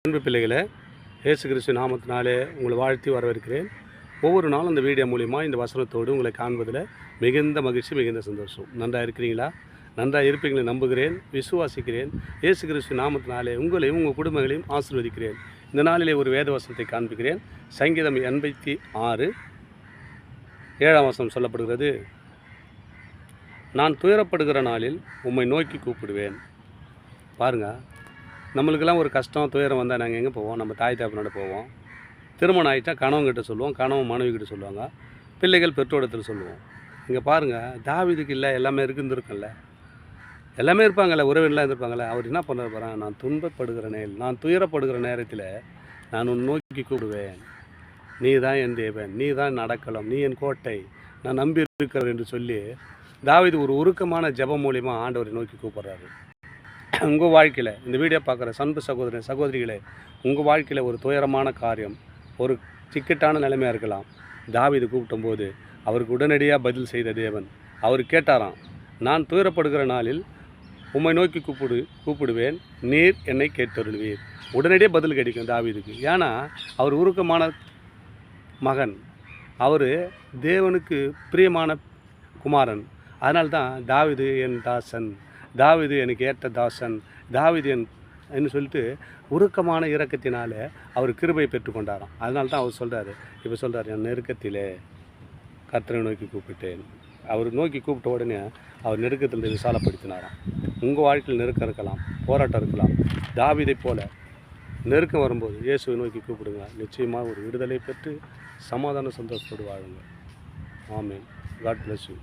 அன்பு பிள்ளைகளை, இயேசு கிறிஸ்து நாமத்தினாலே உங்களை வாழ்த்தி வரவேற்கிறேன். ஒவ்வொரு நாளும் இந்த வீடியோ மூலிமா இந்த வசனத்தோடு உங்களை காண்பதில் மிகுந்த மகிழ்ச்சி, மிகுந்த சந்தோஷம். நன்றாக இருக்கிறீங்களா? நன்றாக இருப்பீங்களை நம்புகிறேன், விசுவாசிக்கிறேன். இயேசு கிறிஸ்து நாமத்தினாலே உங்களையும் உங்கள் குடும்பங்களையும் ஆசீர்வதிக்கிறேன். இந்த நாளிலே ஒரு வேத வசனத்தை காண்பிக்கிறேன். சங்கீதம் 86 7ஆம் வசனம் சொல்லப்படுகிறது, நான் துயரப்படுகிற நாளில் உம்மை நோக்கி கூப்பிடுவேன். பாருங்கள், நம்மளுக்கெல்லாம் ஒரு கஷ்டம் துயரம் வந்தால் நாங்கள் எங்கே போவோம்? நம்ம தாய் தாப்பனோட போவோம். திருமணம் ஆகிட்டா கணவன்கிட்ட சொல்லுவோம், கணவன் மனைவிக்கிட்ட சொல்லுவாங்க, பிள்ளைகள் பெற்றோடத்தில் சொல்லுவோம். இங்கே பாருங்கள், தாவீதுக்கு இல்லை எல்லாமே இருக்குந்துருக்குல்ல, எல்லாமே இருப்பாங்கள்ல, உறவினெலாம் இருந்திருப்பாங்கள்ல. அவர் என்ன பண்ண போகிறான்? நான் துன்பப்படுகிற நேரம், நான் துயரப்படுகிற நேரத்தில் நான் உன் நோக்கி கூப்பிடுவேன். நீ தான் என் தேவன், நீ தான் நடக்கலாம், நீ என் கோட்டை, நான் நம்பி இருக்கிறேன் என்று சொல்லி தாவீது ஒரு உருக்கமான ஜெபம் மூலிமா ஆண்டவரை நோக்கி கூப்பிட்றாரு. உங்கள் வாழ்க்கையில் இந்த வீடியோ பார்க்குற அன்பு சகோதரிகளே, உங்கள் வாழ்க்கையில் ஒரு துயரமான காரியம், ஒரு சிக்கட்டான நிலைமையாக இருக்கலாம். தாவீது கூப்பிடும்போது அவருக்கு உடனடியாக பதில் செய்த தேவன். அவர் கேட்டாராம், நான் துயரப்படுகிற நாளில் உம்மை நோக்கி கூப்பிடுவேன், நீர் என்னை கேட்டருள்வீர். உடனடியாக பதில் கிடைக்கும் தாவீதுக்கு. ஏன்னா அவர் உருக்கமான மகன், அவர் தேவனுக்கு பிரியமான குமாரன். அதனால்தான் தாவீது என் தாசன், தாவீது எனக்கு ஏற்ற தாசன், தாவீது என்று சொல்லிட்டு உருக்கமான இரக்கத்தினால அவர் கிருபை பெற்றுக்கொண்டாராம். அதனால தான் அவர் சொல்கிறாரு, இப்போ சொல்கிறார், என் நெருக்கத்திலே கர்த்தரை நோக்கி கூப்பிட்டேன். அவர் நோக்கி கூப்பிட்ட உடனே அவர் நெருக்கத்தில் விசாலப்படுத்தினாராம். உங்கள் வாழ்க்கையில் நெருக்கம் இருக்கலாம், போராட்டம் இருக்கலாம். தாவீதை போல நெருக்கம் வரும்போது இயேசுவை நோக்கி கூப்பிடுங்க, நிச்சயமாக ஒரு விடுதலை பெற்று சமாதான சந்தோஷத்தோடு வாழுங்க. ஆமென். God bless you.